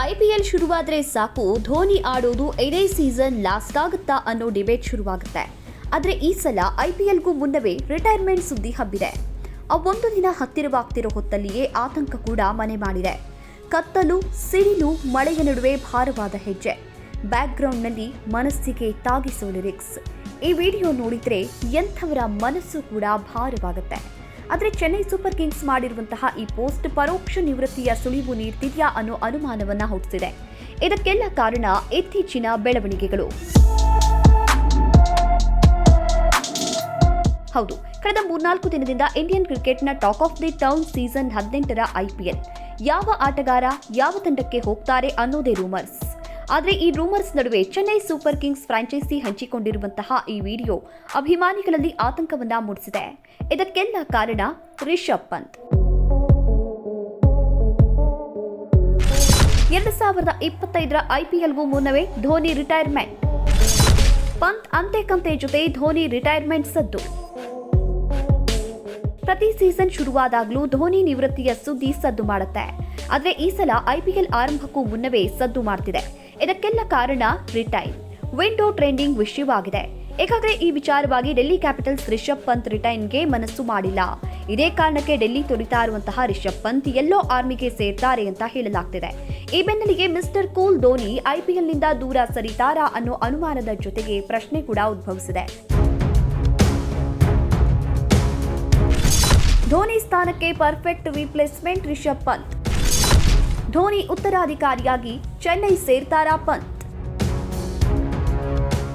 IPL ಶುರುವಾದ್ರೆ ಸಾಕು ಧೋನಿ ಆಡೋದು ಇದೇ ಸೀಸನ್ ಲಾಸ್ಟ್ ಆಗುತ್ತಾ ಅನ್ನೋ ಡಿಬೇಟ್ ಶುರುವಾಗುತ್ತೆ. ಆದರೆ ಈ ಸಲ ಐಪಿಎಲ್ಗೂ ಮುನ್ನವೇ ರಿಟೈರ್ಮೆಂಟ್ ಸುದ್ದಿ ಹಬ್ಬಿದೆ. ಆ ಒಂದು ದಿನ ಹತ್ತಿರವಾಗ್ತಿರೋ ಹೊತ್ತಲ್ಲಿಯೇ ಆತಂಕ ಕೂಡ ಮನೆ ಮಾಡಿದೆ. ಕತ್ತಲು, ಸಿಡಿಲು, ಮಳೆಯ ನಡುವೆ ಭಾರವಾದ ಹೆಜ್ಜೆ, ಬ್ಯಾಕ್ಗ್ರೌಂಡ್ನಲ್ಲಿ ಮನಸ್ಸಿಗೆ ತಾಗಿಸೋ ಲಿರಿಕ್ಸ್. ಈ ವಿಡಿಯೋ ನೋಡಿದ್ರೆ ಎಂಥವರ ಮನಸ್ಸು ಕೂಡ ಭಾರವಾಗುತ್ತೆ. ಆದರೆ ಚೆನ್ನೈ ಸೂಪರ್ ಕಿಂಗ್ಸ್ ಮಾಡಿರುವಂತಹ ಈ ಪೋಸ್ಟ್ ಪರೋಕ್ಷ ನಿವೃತ್ತಿಯ ಸುಳಿವು ನೀಡ್ತಿದೆಯಾ ಅನ್ನೋ ಅನುಮಾನವನ್ನ ಹುಟ್ಟಿಸಿದೆ. ಇದಕ್ಕೆಲ್ಲ ಕಾರಣ ಇತ್ತೀಚಿನ ಬೆಳವಣಿಗೆಗಳು. ಹೌದು, ಕಳೆದ 3-4 ದಿನದಿಂದ ಇಂಡಿಯನ್ ಕ್ರಿಕೆಟ್ನ talk of the town season 18ರ ಐಪಿಎಲ್ ಯಾವ ಆಟಗಾರ ಯಾವ ತಂಡಕ್ಕೆ ಹೋಗ್ತಾರೆ ಅನ್ನೋದೇ ರೂಮರ್ಸ್. ಆದರೆ ಈ ರೂಮರ್ಸ್ ನಡುವೆ ಚೆನ್ನೈ ಸೂಪರ್ ಕಿಂಗ್ಸ್ ಫ್ರಾಂಚೈಸಿ ಹಂಚಿಕೊಂಡಿರುವಂತಹ ಈ ವಿಡಿಯೋ ಅಭಿಮಾನಿಗಳಲ್ಲಿ ಆತಂಕವನ್ನ ಮೂಡಿಸಿದೆ. ಇದಕ್ಕೆಲ್ಲ ಕಾರಣ ರಿಷಬ್ ಪಂತ್. 2025ರ ಐಪಿಎಲ್ಗೂ ಮುನ್ನವೇ ಧೋನಿ ರಿಟೈರ್ಮೆಂಟ್. ಪಂತ್ ಅಂತೆ ಜೊತೆ ಧೋನಿ ರಿಟೈರ್ಮೆಂಟ್ ಸದ್ದು. ಪ್ರತಿ ಸೀಸನ್ ಶುರುವಾದಾಗಲೂ ಧೋನಿ ನಿವೃತ್ತಿಯ ಸುದ್ದಿ ಸದ್ದು ಮಾಡುತ್ತೆ. ಆದರೆ ಈ ಸಲ ಐಪಿಎಲ್ ಆರಂಭಕ್ಕೂ ಮುನ್ನವೇ ಸದ್ದು ಮಾಡ್ತಿದೆ. ಇದಕ್ಕೆಲ್ಲ ಕಾರಣ ರಿಟೈರ್ ವಿಂಡೋ ಟ್ರೆಂಡಿಂಗ್ ವಿಷಯವಾಗಿದೆ. ಈಗಾಗಲೇ ಈ ವಿಚಾರವಾಗಿ ಡೆಲ್ಲಿ ಕ್ಯಾಪಿಟಲ್ಸ್ ರಿಷಬ್ ಪಂತ್ ರಿಟೈರ್ಗೆ ಮನಸ್ಸು ಮಾಡಿಲ್ಲ. ಇದೇ ಕಾರಣಕ್ಕೆ ಡೆಲ್ಲಿ ತೊರಿತಾ ಇರುವಂತಹ ರಿಷಬ್ ಪಂತ್ ಯೆಲ್ಲೋ ಆರ್ಮಿಗೆ ಸೇರ್ತಾರೆ ಅಂತ ಹೇಳಲಾಗ್ತಿದೆ. ಈ ಬೆನ್ನಲ್ಲಿಗೆ ಮಿಸ್ಟರ್ ಕೂಲ್ ಧೋನಿ ಐಪಿಎಲ್ನಿಂದ ದೂರ ಸರಿತಾರಾ ಅನ್ನೋ ಅನುಮಾನದ ಜೊತೆಗೆ ಪ್ರಶ್ನೆ ಕೂಡ ಉದ್ಭವಿಸಿದೆ. ಧೋನಿ ಸ್ಥಾನಕ್ಕೆ ಪರ್ಫೆಕ್ಟ್ ರಿಪ್ಲೇಸ್ಮೆಂಟ್ ರಿಷಬ್ ಪಂತ್. ಧೋನಿ ಉತ್ತರಾಧಿಕಾರಿಯಾಗಿ ಚೆನ್ನೈ ಸೇರ್ತಾರಾ ಪಂತ್.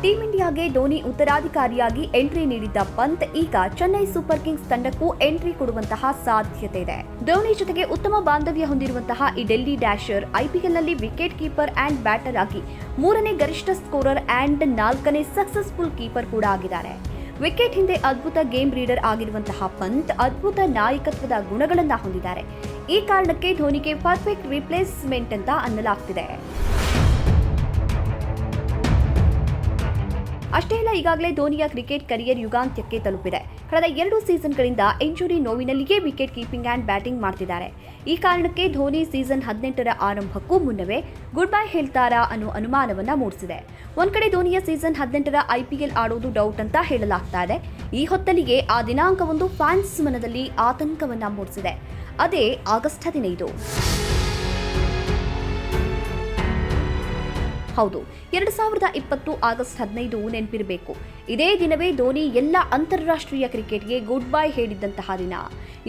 ಟೀಂ ಇಂಡಿಯಾಗೆ ಧೋನಿ ಉತ್ತರಾಧಿಕಾರಿಯಾಗಿ ಎಂಟ್ರಿ ನೀಡಿದ್ದ ಪಂತ್ ಈಗ ಚೆನ್ನೈ ಸೂಪರ್ ಕಿಂಗ್ಸ್ ತಂಡಕ್ಕೂ ಎಂಟ್ರಿ ಕೊಡುವಂತಹ ಸಾಧ್ಯತೆ ಇದೆ. ಧೋನಿ ಜೊತೆಗೆ ಉತ್ತಮ ಬಾಂಧವ್ಯ ಹೊಂದಿರುವಂತಹ ಈ ಡೆಲ್ಲಿ ಡ್ಯಾಶರ್ ಐಪಿಎಲ್ನಲ್ಲಿ ವಿಕೆಟ್ ಕೀಪರ್ ಅಂಡ್ ಬ್ಯಾಟರ್ ಆಗಿ 3ನೇ ಗರಿಷ್ಠ ಸ್ಕೋರರ್ ಅಂಡ್ 4ನೇ ಸಕ್ಸಸ್ಫುಲ್ ಕೀಪರ್ ಕೂಡ ಆಗಿದ್ದಾರೆ. ವಿಕೆಟ್ ಹಿಂದೆ ಅದ್ಭುತ ಗೇಮ್ ರೀಡರ್ ಆಗಿರುವಂತಹ ಪಂತ್ ಅದ್ಭುತ ನಾಯಕತ್ವದ ಗುಣಗಳನ್ನ ಹೊಂದಿದ್ದಾರೆ. ಈ ಕಾರಣಕ್ಕೆ ಧೋನಿಗೆ ಪರ್ಫೆಕ್ಟ್ ರಿಪ್ಲೇಸ್ಮೆಂಟ್ ಅಂತ ಅನ್ನಲಾಗ್ತಿದೆ. ಅಷ್ಟೇ ಅಲ್ಲ, ಈಗಾಗಲೇ ಧೋನಿಯ ಕ್ರಿಕೆಟ್ ಕರಿಯರ್ ಯುಗಾಂತ್ಯಕ್ಕೆ ತಲುಪಿದೆ. ಕಳೆದ 2 ಸೀಸನ್ಗಳಿಂದ ಇಂಜುರಿ ನೋವಿನಲ್ಲಿಯೇ ವಿಕೆಟ್ ಕೀಪಿಂಗ್ ಅಂಡ್ ಬ್ಯಾಟಿಂಗ್ ಮಾಡ್ತಿದ್ದಾರೆ. ಈ ಕಾರಣಕ್ಕೆ ಧೋನಿ ಸೀಸನ್ 18ರ ಆರಂಭಕ್ಕೂ ಮುನ್ನವೇ ಗುಡ್ ಬೈ ಹೇಳ್ತಾರಾ ಅನ್ನೋ ಅನುಮಾನವನ್ನ ಮೂಡಿಸಿದೆ. ಒಂದ್ ಕಡೆ ಧೋನಿಯ ಸೀಸನ್ 18ರ ಐಪಿಎಲ್ ಆಡೋದು ಡೌಟ್ ಅಂತ ಹೇಳಲಾಗ್ತಾ ಇದೆ. ಈ ಹೊತ್ತಲ್ಲಿಗೆ ಆ ದಿನಾಂಕವೊಂದು ಫ್ಯಾನ್ಸ್ ಮನದಲ್ಲಿ ಆತಂಕವನ್ನ ಮೂಡಿಸಿದೆ. ಅದೇ ಆಗಸ್ಟ್ 15. ಹೌದು, 2020 ಆಗಸ್ಟ್ 15 ನೆನಪಿರಬೇಕು. ಇದೇ ದಿನವೇ ಧೋನಿ ಎಲ್ಲ ಅಂತಾರಾಷ್ಟ್ರೀಯ ಕ್ರಿಕೆಟ್ಗೆ ಗುಡ್ ಬೈ ಹೇಳಿದ್ದಂತಹ ದಿನ.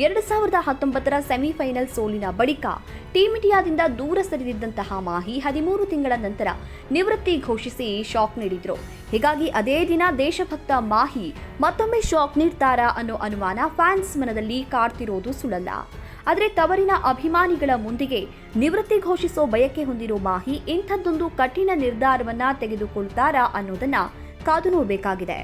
2019ರ ಸೆಮಿಫೈನಲ್ ಸೋಲಿನ ಬಳಿಕ ಟೀಂ ಇಂಡಿಯಾದಿಂದ ದೂರ ಸರಿದಿದ್ದಂತಹ ಮಾಹಿ 13 ತಿಂಗಳ ನಂತರ ನಿವೃತ್ತಿ ಘೋಷಿಸಿ ಶಾಕ್ ನೀಡಿದ್ರು. ಹೀಗಾಗಿ ಅದೇ ದಿನ ದೇಶಭಕ್ತ ಮಾಹಿ ಮತ್ತೊಮ್ಮೆ ಶಾಕ್ ನೀಡ್ತಾರಾ ಅನ್ನೋ ಅನುಮಾನ ಫ್ಯಾನ್ಸ್ ಮನದಲ್ಲಿ ಕಾಡ್ತಿರೋದು ಸುಳ್ಳಲ್ಲ. ಆದರೆ ತವರಿನ ಅಭಿಮಾನಿಗಳ ಮುಂದಿಗೆ ನಿವೃತ್ತಿ ಘೋಷಿಸೋ ಬಯಕೆ ಹೊಂದಿರೋ ಮಾಹಿ ಇಂಥದ್ದೊಂದು ಕಠಿಣ ನಿರ್ಧಾರವನ್ನ ತೆಗೆದುಕೊಳ್ತಾರಾ ಅನ್ನೋದನ್ನ ಕಾದು ನೋಡಬೇಕಾಗಿದೆ.